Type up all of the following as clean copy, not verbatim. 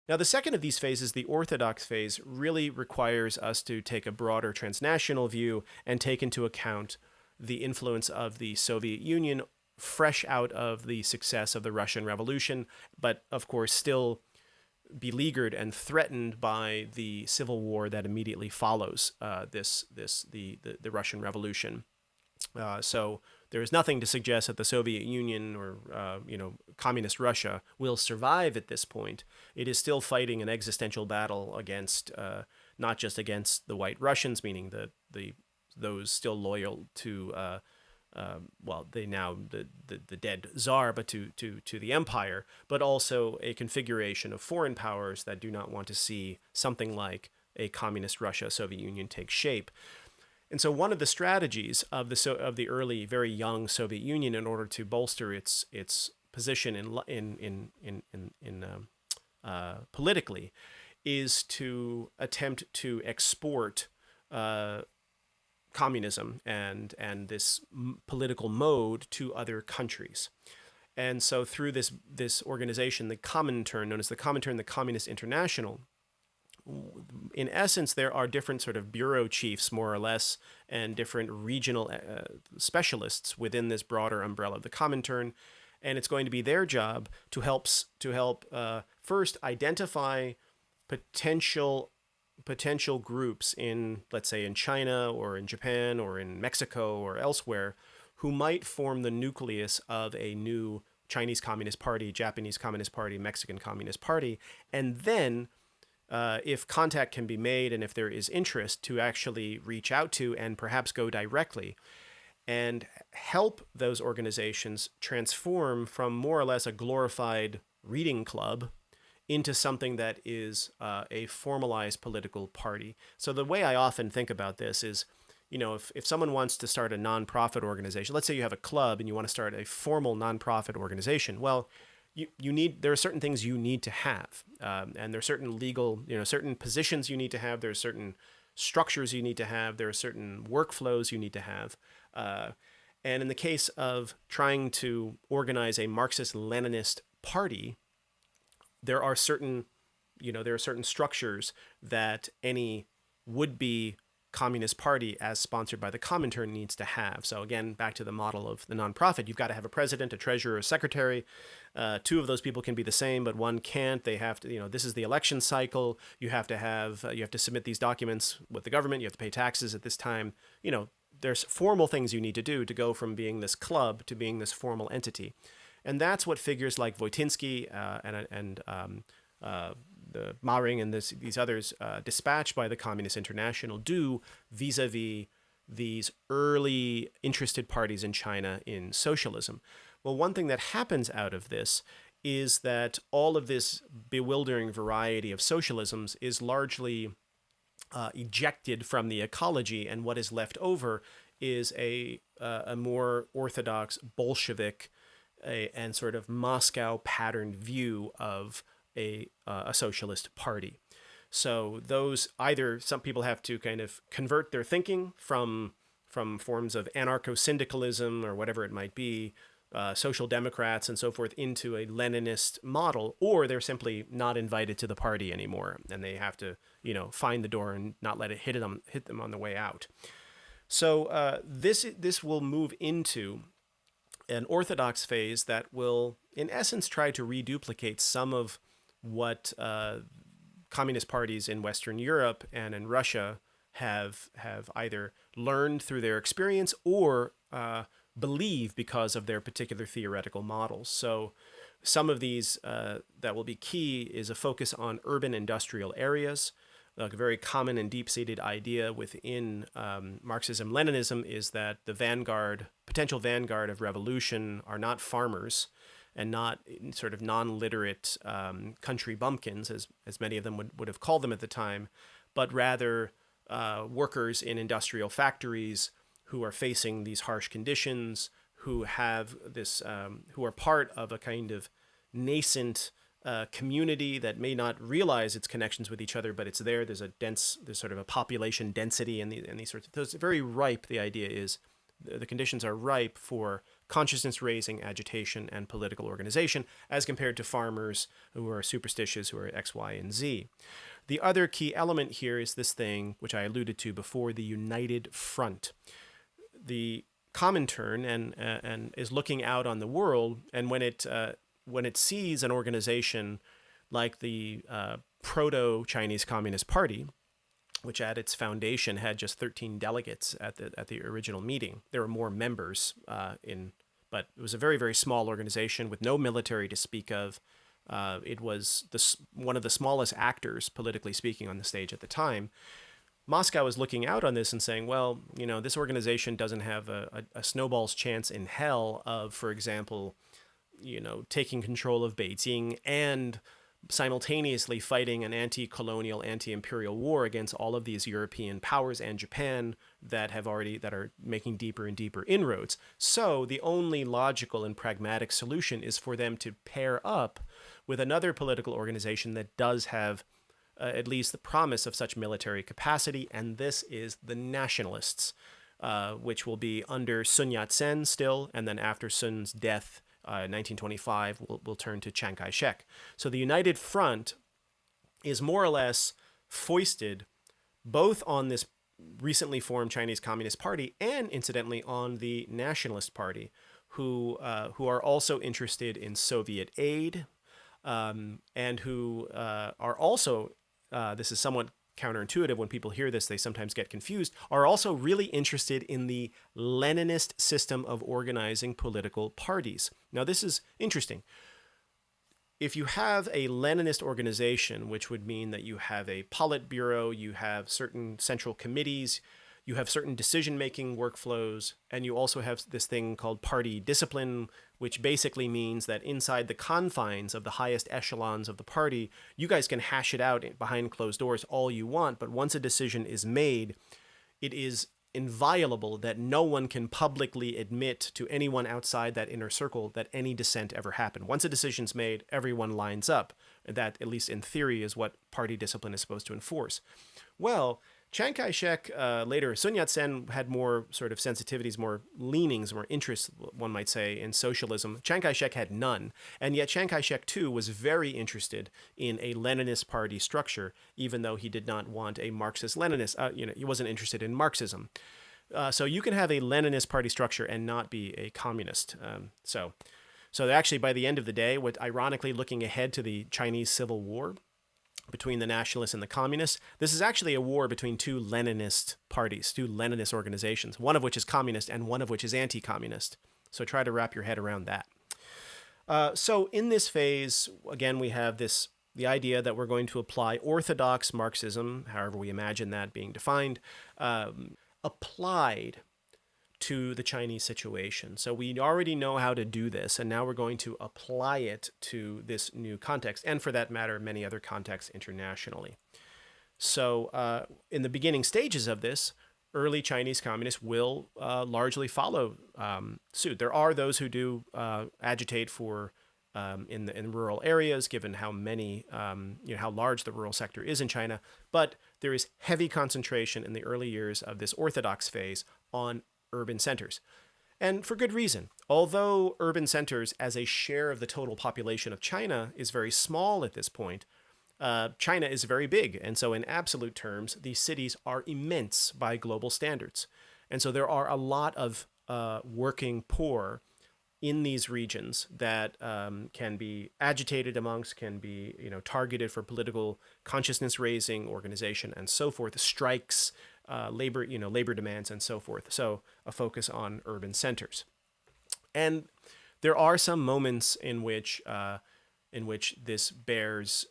Now, the second of these phases, the Orthodox phase, really requires us to take a broader transnational view and take into account the influence of the Soviet Union fresh out of the success of the Russian Revolution, but of course still beleaguered and threatened by the civil war that immediately follows the Russian Revolution. So there is nothing to suggest that the Soviet Union or communist Russia will survive at this point. It is still fighting an existential battle against not just against the White Russians, meaning those still loyal to the dead Tsar, but to the empire, but also a configuration of foreign powers that do not want to see something like a communist Russia, Soviet Union take shape. And so one of the strategies of the early, very young Soviet Union, in order to bolster its position in politically, is to attempt to export communism and this political mode to other countries. And so through this organization, the Comintern, known as the Comintern, the Communist International, in essence, there are different sort of bureau chiefs, more or less, and different regional specialists within this broader umbrella of the Comintern, and it's going to be their job to help first identify potential groups in, let's say, in China or in Japan or in Mexico or elsewhere, who might form the nucleus of a new Chinese Communist Party, Japanese Communist Party, Mexican Communist Party, and then if contact can be made and if there is interest, to actually reach out to and perhaps go directly and help those organizations transform from more or less a glorified reading club into something that is a formalized political party. So the way I often think about this is, if someone wants to start a nonprofit organization, let's say you have a club and you want to start a formal nonprofit organization, well, there are certain things you need to have, and there are certain legal, certain positions you need to have. There are certain structures you need to have. There are certain workflows you need to have. And in the case of trying to organize a Marxist-Leninist party, there are certain structures that any would-be Communist Party, as sponsored by the Comintern, needs to have. So again, back to the model of the nonprofit, you've got to have a president, a treasurer, a secretary. Two of those people can be the same, but one can't. They have to, this is the election cycle. You have to submit these documents with the government. You have to pay taxes at this time. There's formal things you need to do to go from being this club to being this formal entity. And that's what figures like Voitinsky and the Maring and these others dispatched by the Communist International do vis-a-vis these early interested parties in China in socialism. Well, one thing that happens out of this is that all of this bewildering variety of socialisms is largely ejected from the ecology, and what is left over is a more orthodox Bolshevik and sort of Moscow patterned view of a socialist party. So some people have to kind of convert their thinking from forms of anarcho-syndicalism or whatever it might be, social democrats and so forth, into a Leninist model, or they're simply not invited to the party anymore, and they have to find the door and not let it hit them on the way out. So this will move into an Orthodox phase that will, in essence, try to reduplicate some of what communist parties in Western Europe and in Russia have either learned through their experience or believe because of their particular theoretical models. So some of these that will be key is a focus on urban industrial areas. Like a very common and deep-seated idea within Marxism-Leninism is that the potential vanguard of revolution are not farmers and not sort of non-literate country bumpkins, as many of them would have called them at the time, but rather workers in industrial factories who are facing these harsh conditions, who have this, who are part of a kind of nascent community that may not realize its connections with each other, but it's there. There's sort of a population density and these sorts of. So it's very ripe. The idea is the conditions are ripe for consciousness-raising agitation and political organization, as compared to farmers who are superstitious, who are X, Y, and Z. The other key element here is this thing, which I alluded to before, the United Front. The Comintern and is looking out on the world, and when it sees an organization like the Proto-Chinese Communist Party, which at its foundation had just 13 delegates at the original meeting. There were more members but it was a very, very small organization with no military to speak of. It was one of the smallest actors, politically speaking, on the stage at the time. Moscow is looking out on this and saying, well, this organization doesn't have a snowball's chance in hell of, for example, taking control of Beijing and simultaneously fighting an anti-colonial, anti-imperial war against all of these European powers and Japan that are making deeper and deeper inroads. So the only logical and pragmatic solution is for them to pair up with another political organization that does have at least the promise of such military capacity, and this is the Nationalists, which will be under Sun Yat-sen still, and then after Sun's death, 1925, we'll turn to Chiang Kai-shek. So the United Front is more or less foisted both on this recently formed Chinese Communist Party and, incidentally, on the Nationalist Party, who are also interested in Soviet aid, and who are also, this is somewhat counterintuitive. When people hear this, they sometimes get confused, are also really interested in the Leninist system of organizing political parties. Now, this is interesting. If you have a Leninist organization, which would mean that you have a Politburo, you have certain central committees, you have certain decision-making workflows, and you also have this thing called party discipline, which basically means that inside the confines of the highest echelons of the party, you guys can hash it out behind closed doors all you want, but once a decision is made, it is inviolable that no one can publicly admit to anyone outside that inner circle that any dissent ever happened. Once a decision's made, everyone lines up. That, at least in theory, is what party discipline is supposed to enforce. Well, Chiang Kai-shek, later, Sun Yat-sen had more sort of sensitivities, more leanings, more interests, one might say, in socialism. Chiang Kai-shek had none. And yet Chiang Kai-shek, too, was very interested in a Leninist party structure, even though he did not want a Marxist-Leninist, he wasn't interested in Marxism. So you can have a Leninist party structure and not be a communist. So actually, by the end of the day, ironically, looking ahead to the Chinese Civil War, between the nationalists and the communists, this is actually a war between two Leninist parties, two Leninist organizations, one of which is communist and one of which is anti-communist. So try to wrap your head around that. So in this phase, again, we have the idea that we're going to apply Orthodox Marxism, however we imagine that being defined, applied to the Chinese situation. So we already know how to do this, and now we're going to apply it to this new context, and for that matter, many other contexts internationally. So in the beginning stages of this, early Chinese communists will largely follow suit. There are those who do agitate for in rural areas, given how many, how large the rural sector is in China, but there is heavy concentration in the early years of this Orthodox phase on urban centers. And for good reason. Although urban centers as a share of the total population of China is very small at this point, China is very big. And so in absolute terms, these cities are immense by global standards. And so there are a lot of working poor in these regions that can be agitated amongst, can be targeted for political consciousness raising, organization, and so forth, strikes, labor demands, and so forth. So a focus on urban centers. And there are some moments in which this bears,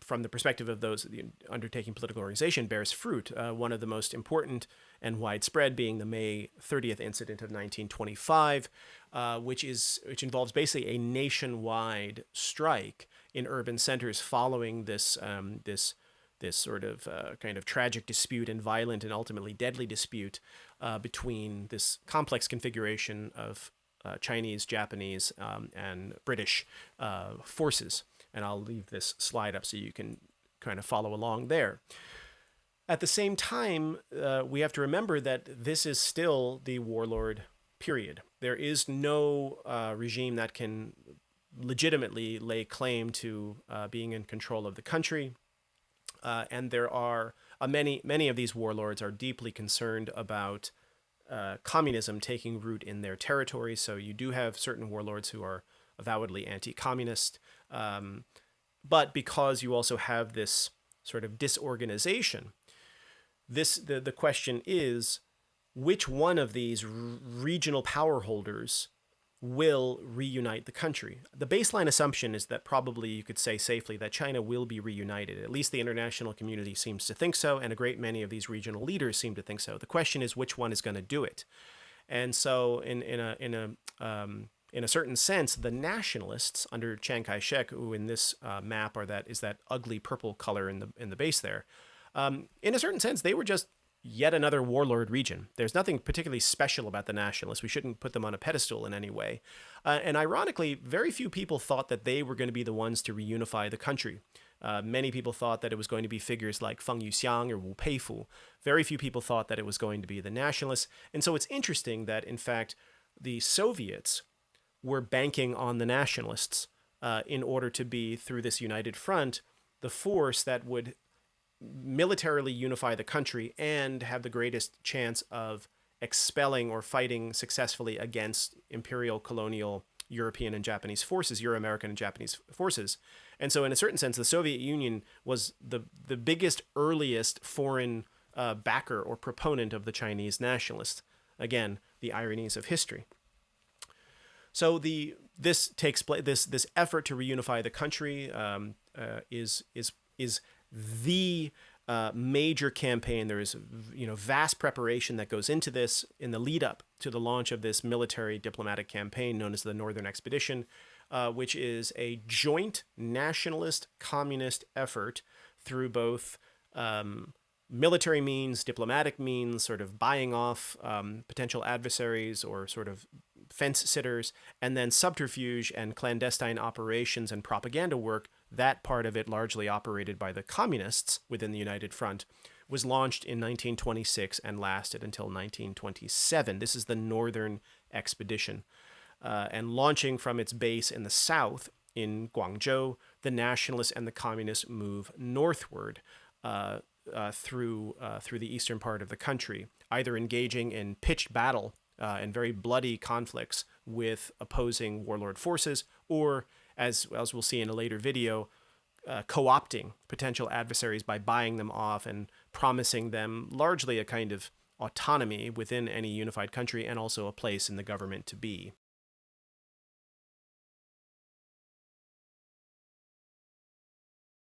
from the perspective of those undertaking political organization, bears fruit. One of the most important and widespread being the May 30th incident of 1925, which involves basically a nationwide strike in urban centers following this sort of kind of tragic dispute and violent and ultimately deadly dispute between this complex configuration of Chinese, Japanese, and British forces. And I'll leave this slide up so you can kind of follow along there. At the same time, we have to remember that this is still the Warlord Period. There is no regime that can legitimately lay claim to being in control of the country. And there are many of these warlords are deeply concerned about communism taking root in their territory. So you do have certain warlords who are avowedly anti-communist, but because you also have this sort of disorganization, the question is, which one of these regional power holders will reunite the country? The baseline assumption is that probably you could say safely that China will be reunited. At least the international community seems to think so, and a great many of these regional leaders seem to think so. The question is which one is going to do it. And so, in a certain sense, the nationalists under Chiang Kai-shek, who in this map is that ugly purple color in the base there, in a certain sense, they were just yet another warlord region. There's nothing particularly special about the nationalists. We shouldn't put them on a pedestal in any way. And ironically, very few people thought that they were going to be the ones to reunify the country. Many people thought that it was going to be figures like Feng Yuxiang or Wu Peifu. Very few people thought that it was going to be the nationalists. And so it's interesting that, in fact, the Soviets were banking on the nationalists in order to be, through this united front, the force that would militarily unify the country and have the greatest chance of expelling or fighting successfully against imperial, colonial, European and Japanese forces, Euro-American and Japanese forces. And so in a certain sense, the Soviet Union was the biggest, earliest foreign backer or proponent of the Chinese nationalists. Again, the ironies of history. So this takes place. This effort to reunify the country is the major campaign. There is vast preparation that goes into this in the lead up to the launch of this military diplomatic campaign known as the Northern Expedition, which is a joint nationalist communist effort through both military means, diplomatic means, sort of buying off potential adversaries or sort of fence sitters, and then subterfuge and clandestine operations and propaganda work. That part of it, largely operated by the communists within the United Front, was launched in 1926 and lasted until 1927. This is the Northern Expedition. And launching from its base in the south, in Guangzhou, the nationalists and the communists move northward through the eastern part of the country, either engaging in pitched battle and very bloody conflicts with opposing warlord forces, or, as we'll see in a later video, co-opting potential adversaries by buying them off and promising them largely a kind of autonomy within any unified country and also a place in the government to be.